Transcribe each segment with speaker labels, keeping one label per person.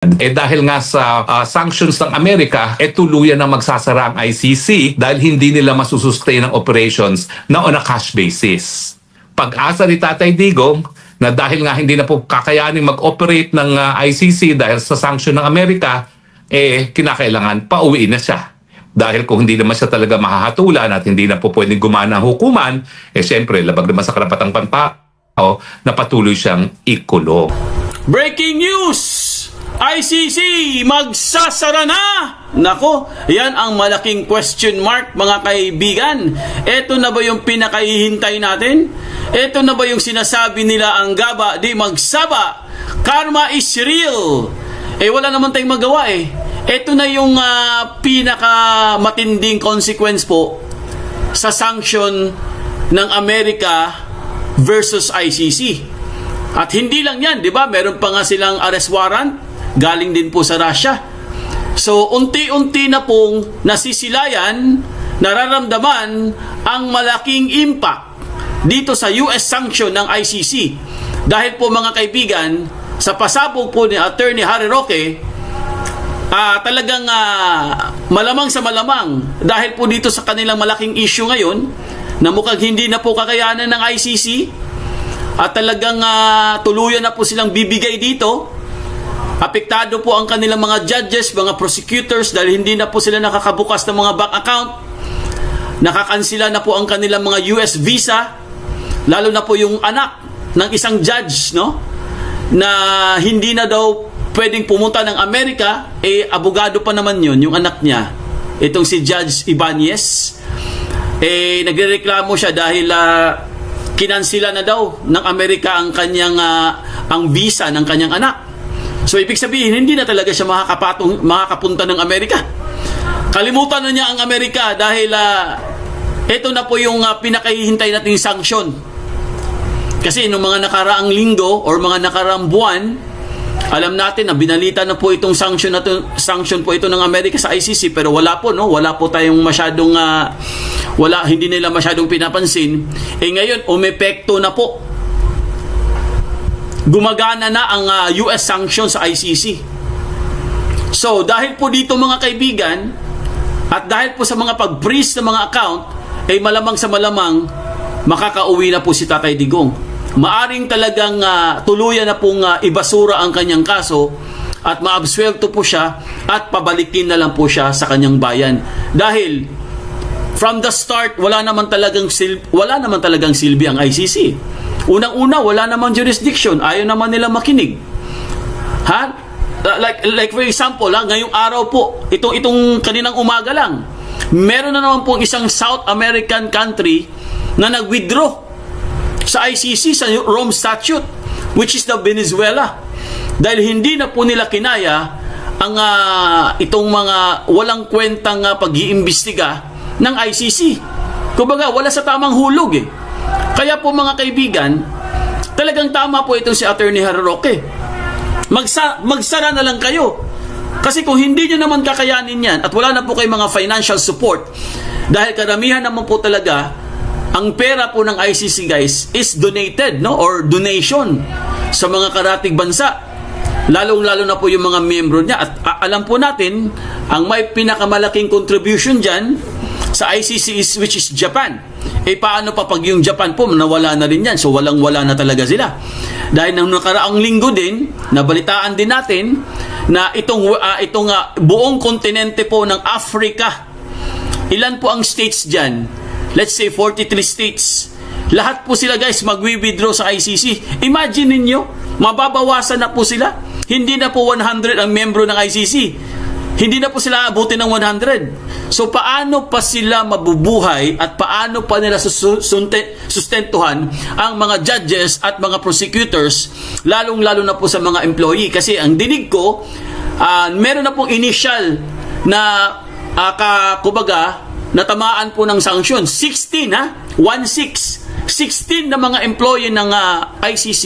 Speaker 1: Dahil nga sa sanctions ng Amerika, tuluyan na magsasara ang ICC dahil hindi nila masusustain ang operations na on a cash basis. Pag-asa ni Tatay Digong na dahil nga hindi na po kakayaning mag-operate ng ICC dahil sa sanction ng Amerika, kinakailangan pauwi na siya. Dahil kung hindi naman siya talaga mahahatulan at hindi na po pwedeng gumana ang hukuman, syempre labag naman sa karapatang pantao na patuloy siyang ikulong.
Speaker 2: Breaking news! ICC magsasara na! Nako, yan ang malaking question mark mga kaibigan. Ito na ba yung pinakahihintay natin? Ito na ba yung sinasabi nila ang gaba di magsaba? Karma is real. Wala naman tayong magawa Ito na yung pinakamatinding consequence po sa sanction ng Amerika versus ICC. At hindi lang yan, di ba? Meron pa nga silang arrest warrant galing din po sa Russia. So, unti-unti na pong nasisilayan, nararamdaman ang malaking impact dito sa US sanction ng ICC. Dahil po mga kaibigan, sa pasabog po ni Attorney Harry Roque, talagang malamang sa malamang dahil po dito sa kanilang malaking issue ngayon na mukhang hindi na po kakayanan ng ICC at talagang tuluyan na po silang bibigay dito. Apektado po ang kanilang mga judges, mga prosecutors dahil hindi na po sila nakakabukas ng mga bank account. Nakakansila na po ang kanilang mga US visa, lalo na po yung anak ng isang judge, no? Na hindi na daw pwedeng pumunta ng Amerika, abogado pa naman yun, yung anak niya. Itong si Judge Ibanez, nagrereklamo siya dahil kinansila na daw ng Amerika ang kanyang ang visa ng kanyang anak. So ibig sabihin, hindi na talaga siya makakapunta ng Amerika. Kalimutan na niya ang Amerika dahil ito na po yung pinakahihintay nating sanction. Kasi nung mga nakaraang linggo or mga nakaraang buwan, alam natin na binalita na po itong sanction po ito ng Amerika sa ICC, pero wala po wala po tayong masyadong hindi nila masyadong pinapansin. Ngayon umepekto na po. Gumagana na ang US sanctions sa ICC. So dahil po dito mga kaibigan at dahil po sa mga pag-freeze ng mga account, malamang sa malamang makakauwi na po si Tatay Digong. Maaring talagang tuluyan na pong ibasura ang kanyang kaso at maabsuelto po siya at pabalikin na lang po siya sa kanyang bayan. Dahil from the start, wala naman talagang silbi ang ICC. Unang-una, wala namang jurisdiction. Ayaw naman nila makinig. Like for example, ngayong araw po, itong kaninang umaga lang, meron na naman pong isang South American country na nag-withdraw sa ICC sa Rome Statute, which is the Venezuela. Dahil hindi na po nila kinaya ang itong mga walang kwentang pag-iimbestiga ng ICC. Kumbaga, wala sa tamang hulog Kaya po mga kaibigan, talagang tama po itong si Attorney Harry Roque. Magsara na lang kayo. Kasi kung hindi nyo naman kakayanin yan at wala na po kayong mga financial support, dahil karamihan naman po talaga, ang pera po ng ICC guys is donated or donation sa mga karatig bansa. Lalong-lalo na po yung mga miyembro niya. At alam po natin, ang may pinakamalaking contribution dyan sa ICC which is Japan. Paano pa pag yung Japan po nawala na rin yan? So walang-wala na talaga sila. Dahil nang nakaraang linggo din, nabalitaan din natin na itong buong kontinente po ng Africa, ilan po ang states dyan? Let's say 43 states. Lahat po sila guys magwi-withdraw sa ICC. Imagine ninyo, mababawasan na po sila. Hindi na po 100 ang membro ng ICC. Hindi na po sila abutin ng 100. So paano pa sila mabubuhay at paano pa nila sustentuhan ang mga judges at mga prosecutors, lalong-lalo na po sa mga employee? Kasi ang dinig ko, meron na pong initial na natamaan po ng sanction. 16 na mga employee ng ICC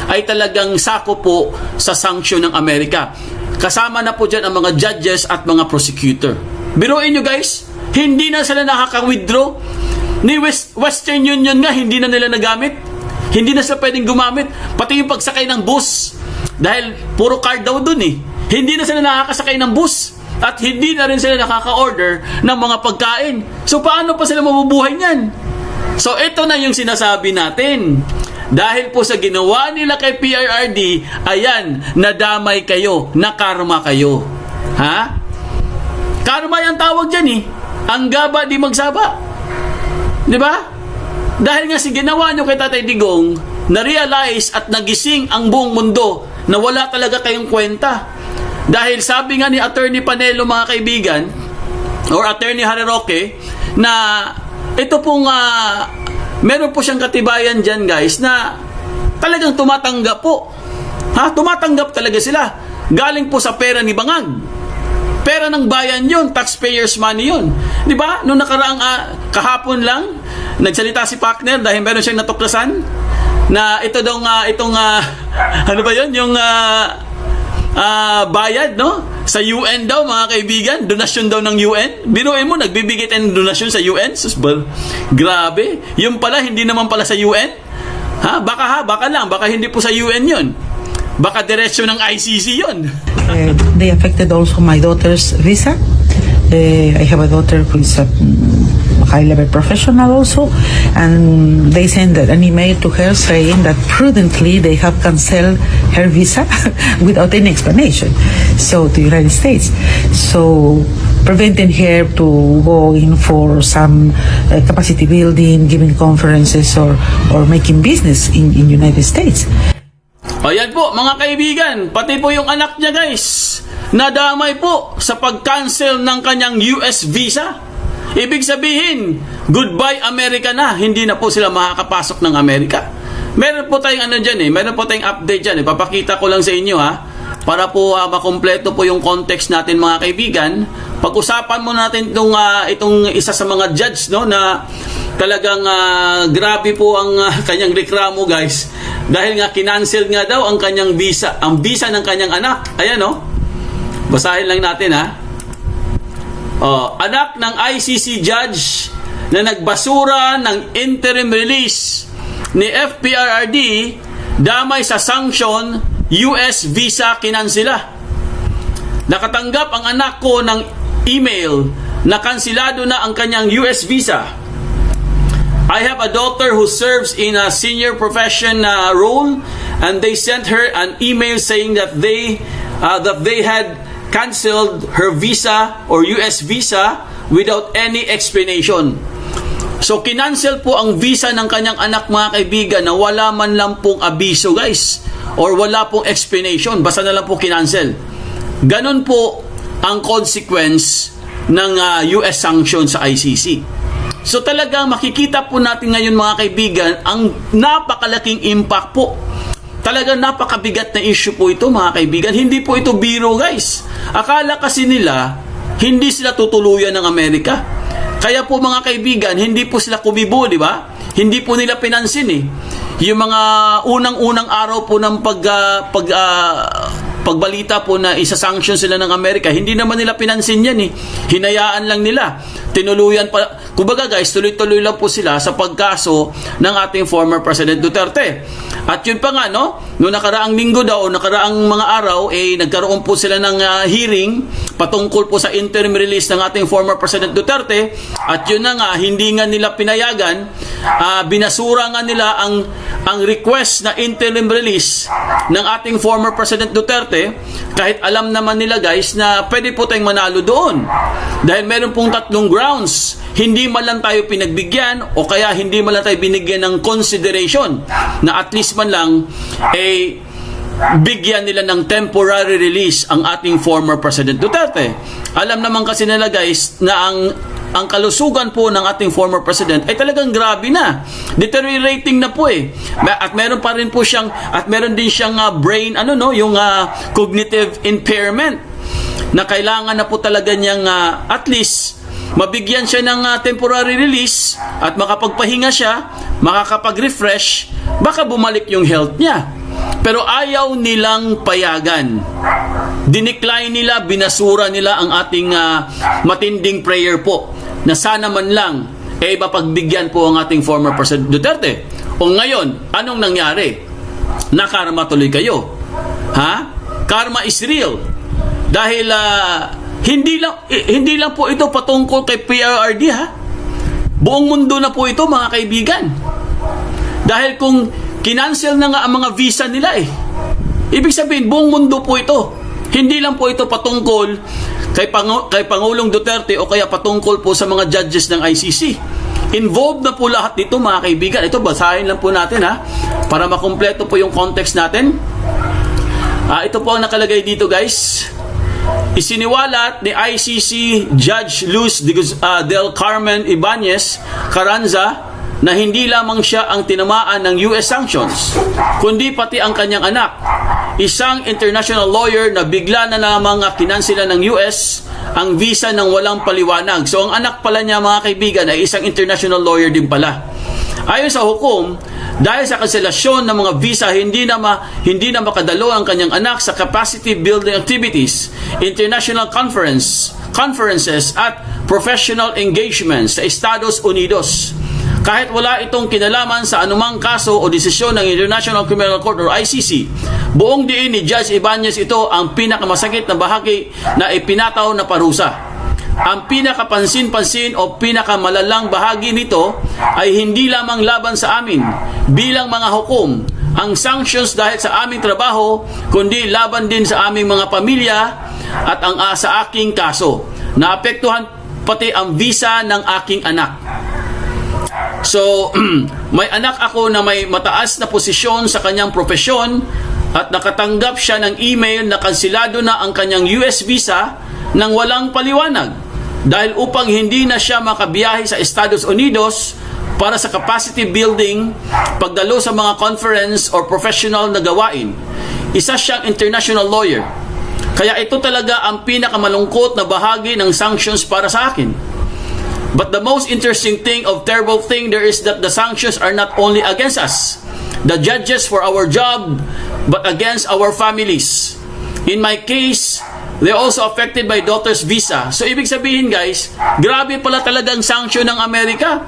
Speaker 2: ay talagang sako po sa sanction ng Amerika. Kasama na po dyan ang mga judges at mga prosecutor. Biruin nyo guys, hindi na sila nakaka-withdraw. Ni Western Union nga, hindi na nila nagamit. Hindi na sila pwedeng gumamit. Pati yung pagsakay ng bus. Dahil puro card daw dun Hindi na sila nakakasakay ng bus at hindi na rin sila nakaka-order ng mga pagkain. So paano pa sila mabubuhay niyan? So ito na yung sinasabi natin. Dahil po sa ginawa nila kay PRRD, ayan, nadamay kayo, nakarma kayo. Ha? Karma yung tawag dyan eh. Ang gaba di magsaba. Di ba? Dahil nga si ginawa nyo kay Tatay Digong, na-realize at nagising ang buong mundo na wala talaga kayong kwenta. Dahil sabi nga ni Attorney Panelo, mga kaibigan, or Attorney Harry Roque, na ito pong meron po siyang katibayan dyan, guys, na talagang tumatanggap po. Tumatanggap talaga sila. Galing po sa pera ni Bangag. Pera ng bayan yun, taxpayers money yun. Di ba? Noong nakaraang kahapon lang, nagsalita si Pakner dahil meron siyang natuklasan na ito daw ano ba yun? Yung bayad, no? Sa UN daw, mga kaibigan, donasyon daw ng UN. Biruin mo, nagbibigay tayo ng donasyon sa UN. Grabe. Yung pala, hindi naman pala sa UN. Baka lang, baka hindi po sa UN yun. Baka diretsyo ng ICC yun.
Speaker 3: They affected also my daughter's visa. I have a daughter who is a high-level professional also, and they sent an email to her saying that prudently they have canceled her visa without any explanation. So to the United States, so preventing her to go in for some capacity building, giving conferences or making business in United States.
Speaker 2: Ayan po, mga kaibigan, pati po yung anak niya, guys, nadamay po sa pag-cancel ng kanyang US visa. Ibig sabihin, goodbye America na, hindi na po sila makakapasok ng Amerika. Meron po tayong meron po tayong update dyan, papakita ko lang sa inyo para po makumpleto po yung context natin, mga kaibigan. Pag-usapan mo natin itong isa sa mga judge, no, na talagang grabe po ang kanyang reklamo, guys. Dahil nga kinancel nga daw ang kanyang visa, ang visa ng kanyang anak. Ayan, no? Basahin lang natin, anak ng ICC judge na nagbasura ng interim release ni FPRRD damay sa sanction, US visa kinansela. Nakatanggap ang anak ko ng email na kansilado na ang kanyang US visa. I have a daughter who serves in a senior profession role, and they sent her an email saying that they had canceled her visa or US visa without any explanation. So kinancel po ang visa ng kanyang anak, mga kaibigan, na wala man lang pong abiso, guys, or wala pong explanation, basta na lang po kinancel. Ganon po ang consequence ng US sanction sa ICC. So talagang makikita po natin ngayon, mga kaibigan, ang napakalaking impact po. Talagang napakabigat na issue po ito, mga kaibigan. Hindi po ito biro, guys. Akala kasi nila, hindi sila tutuluyan ng Amerika. Kaya po, mga kaibigan, hindi po sila kumibo, di ba? Hindi po nila pinansin yung mga unang-unang araw po ng pagbalita po na isa-sanction sila ng Amerika, hindi naman nila pinansin yan Hinayaan lang nila. Tinuluyan pa. Kumbaga, guys, tuloy-tuloy lang po sila sa pagkaso ng ating former President Duterte. At yun pa nga, no? Noong nakaraang linggo daw o nakaraang mga araw, nagkaroon po sila ng hearing patungkol po sa interim release ng ating former President Duterte. At yun na nga, hindi nga nila pinayagan, binasura nga nila ang request na interim release ng ating former President Duterte, kahit alam naman nila, guys, na pwede po tayong manalo doon. Dahil meron pong 3 grounds. Hindi man lang tayo pinagbigyan o kaya hindi man lang tayo binigyan ng consideration na at least man lang bigyan nila ng temporary release ang ating former President Duterte. Alam naman kasi nila, guys, na ang kalusugan po ng ating former president ay talagang grabe na. Deteriorating na po At meron pa rin po siyang, at meron din siyang brain, yung cognitive impairment na kailangan na po talaga niyang at least mabigyan siya ng temporary release at makapagpahinga siya, makakapag-refresh, baka bumalik yung health niya. Pero ayaw nilang payagan. Dinecline nila, binasura nila ang ating matinding prayer po na sana man lang mapagbigyan po ang ating former President Duterte. O ngayon, anong nangyari? Nakarma tuloy kayo. Karma is real. Dahil hindi lang po ito patungkol kay PRRD, ha. Buong mundo na po ito, mga kaibigan. Dahil kung kinancel na nga ang mga visa nila ibig sabihin buong mundo po ito. Hindi lang po ito patungkol kay Pangulong Duterte o kaya patungkol po sa mga judges ng ICC. Involved na po lahat dito, mga kaibigan. Ito, basahin lang po natin, ha, para makumpleto po yung context natin. Ito po ang nakalagay dito, guys. Isiniwalat ni ICC Judge Luz del Carmen Ibanez Carranza na hindi lamang siya ang tinamaan ng US sanctions, kundi pati ang kanyang anak, isang international lawyer na bigla na lamang kinansela ng US ang visa ng walang paliwanag. So ang anak pala niya, mga kaibigan, ay isang international lawyer din pala. Ayon sa hukom, dahil sa kanselasyon ng mga visa, hindi na makadalo ang kanyang anak sa capacity building activities, international conferences at professional engagements sa Estados Unidos. Kahit wala itong kinalaman sa anumang kaso o desisyon ng International Criminal Court or ICC, buong diin ni Judge Ibanez ito ang pinakamasakit na bahagi na ipinataw na parusa. Ang pinakapansin-pansin o pinakamalalang bahagi nito ay hindi lamang laban sa amin bilang mga hukom, ang sanctions dahil sa aming trabaho, kundi laban din sa aming mga pamilya at ang sa aking kaso. Naapektuhan pati ang visa ng aking anak. So, may anak ako na may mataas na posisyon sa kanyang profesyon at nakatanggap siya ng email na kansilado na ang kanyang US visa nang walang paliwanag dahil upang hindi na siya makabiyahe sa Estados Unidos para sa capacity building, pagdalo sa mga conference or professional na gawain. Isa siyang international lawyer. Kaya ito talaga ang pinakamalungkot na bahagi ng sanctions para sa akin. But the most interesting thing of terrible thing there is that the sanctions are not only against us, the judges for our job, but against our families. In my case, they're also affected by daughter's visa. So ibig sabihin, guys, grabe pala talagang sanction ng Amerika.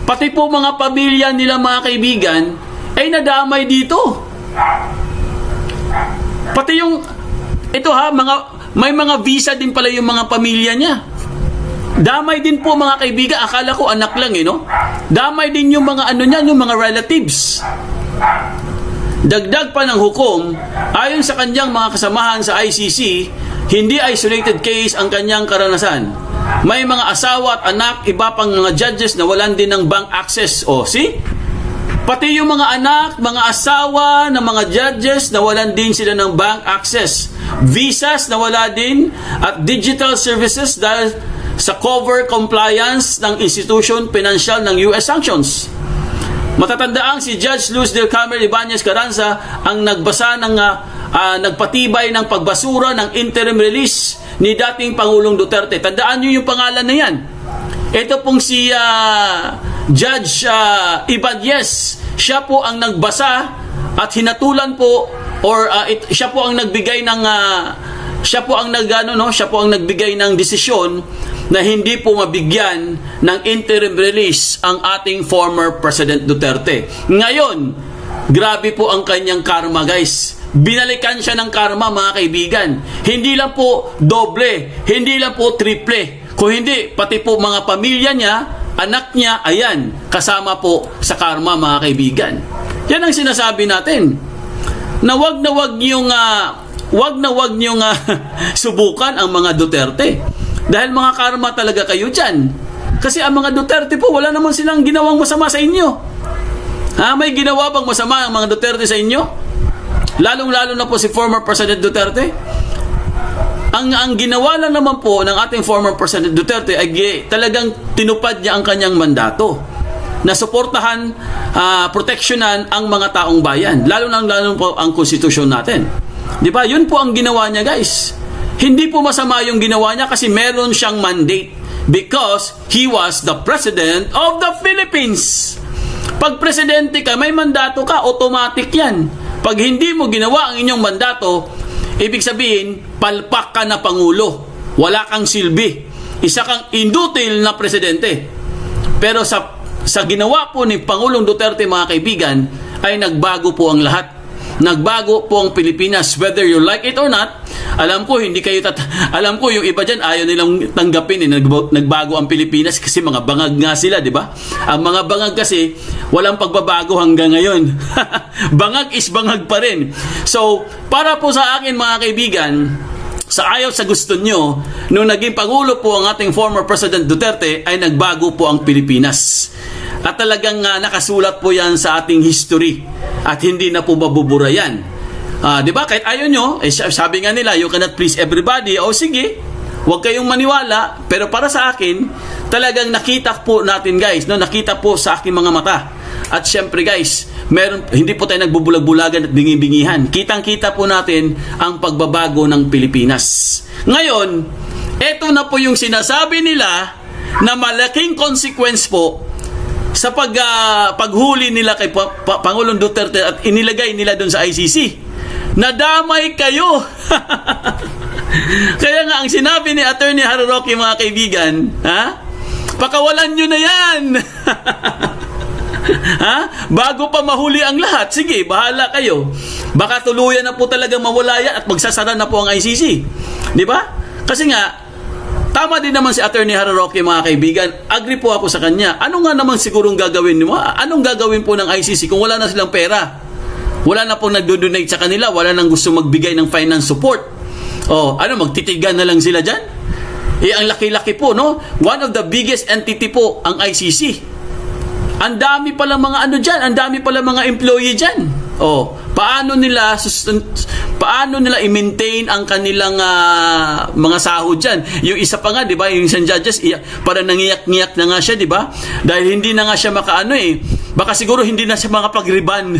Speaker 2: Pati po mga pamilya nila, mga kaibigan, ay nadamay dito. Pati yung, ito ha, may mga visa din pala yung mga pamilya niya. Damay din po, mga kaibigan. Akala ko anak lang, no? Damay din yung mga yung mga relatives. Dagdag pa ng hukom, ayon sa kanyang mga kasamahan sa ICC, hindi isolated case ang kanyang karanasan. May mga asawa at anak, iba pang mga judges na walan din ng bank access. O, see? Pati yung mga anak, mga asawa ng mga judges na walan din sila ng bank access. Visas na wala din at digital services dahil sa cover compliance ng institution pinansyal ng US sanctions. Matatandaang si Judge Luz del Carmen Ibanez Carranza ang nagpatibay ng pagbasura ng interim release ni dating Pangulong Duterte. Tandaan nyo yung pangalan na yan. Ito pong si Judge Ibanez. Siya po ang nagbasa at hinatulan po siya po ang nagbigay ng siya po ang nagbigay ng desisyon na hindi po mabigyan ng interim release ang ating former President Duterte. Ngayon, grabe po ang kanyang karma, guys. Binalikan siya ng karma, mga kaibigan. Hindi lang po doble, hindi lang po triple, kung hindi, pati po mga pamilya niya, anak niya, ayan, kasama po sa karma, mga kaibigan. Yan ang sinasabi natin. Na wag niyong subukan ang mga Duterte. Dahil mga karma talaga kayo dyan. Kasi ang mga Duterte po, wala naman silang ginawang masama sa inyo. May ginawa bang masama ang mga Duterte sa inyo? Lalong-lalo na po si former President Duterte. Ang ginawa lang naman po ng ating former President Duterte ay talagang tinupad niya ang kanyang mandato na suportahan, proteksyonan ang mga taong bayan. Lalo po ang konstitusyon natin. Di ba? Yun po ang ginawa niya, guys. Hindi po masama yung ginawa niya kasi meron siyang mandate because he was the President of the Philippines. Pag presidente ka, may mandato ka, automatic yan. Pag hindi mo ginawa ang inyong mandato, ibig sabihin, palpak ka na Pangulo. Wala kang silbi. Isa kang inutil na presidente. Pero sa ginawa po ni Pangulong Duterte, mga kaibigan, ay nagbago po ang lahat. nagbago po ang Pilipinas, whether you like it or not. Alam ko hindi kayo alam ko yung iba diyan ayaw nilang tanggapin nagbago ang Pilipinas kasi mga bangag nga sila, di ba? Ang mga bangag kasi walang pagbabago hanggang ngayon. Bangag is bangag pa rin. So, para po sa akin mga kaibigan, sa ayaw sa gusto nyo, nung naging Pangulo po ang ating former President Duterte, ay nagbago po ang Pilipinas. At talagang nakasulat po yan sa ating history. At hindi na po mabubura yan. Di ba? Kahit ayaw nyo, sabi nga nila, you cannot please everybody. O sige, huwag kayong maniwala. Pero para sa akin, talagang nakita po natin guys, no? Nakita po sa aking mga mata. At syempre guys, hindi po tayo nagbubulag-bulagan at bingi-bingihan. Kitang-kita po natin ang pagbabago ng Pilipinas. Ngayon, eto na po yung sinasabi nila na malaking consequence po sa paghuli nila kay Pangulong Duterte at inilagay nila doon sa ICC. Nadamay kayo. Kaya nga ang sinabi ni Attorney Harry Roque mga kaibigan, pakawalan nyo na yan. Bago pa mahuli ang lahat, sige, bahala kayo. Baka tuluyan na po talaga mawala yan at magsasara na po ang ICC. Di ba? Kasi nga, tama din naman si Attorney Harry Roque mga kaibigan. Agree po ako sa kanya. Ano nga naman sigurong gagawin mo? Anong gagawin po ng ICC kung wala na silang pera? Wala na pong nagdo-donate sa kanila, wala nang gusto magbigay ng finance support. Magtitigan na lang sila dyan? Ang laki-laki po, no? One of the biggest entity po ang ICC. Ang dami pala mga ang dami pala mga employee dyan. Paano nila i-maintain ang kanilang mga sahod dyan? Yung isa pa nga, di ba, yung isang judges, parang nangiyak-ngiyak na nga siya, di ba? Dahil hindi na nga siya baka siguro hindi na siya makapag-reban.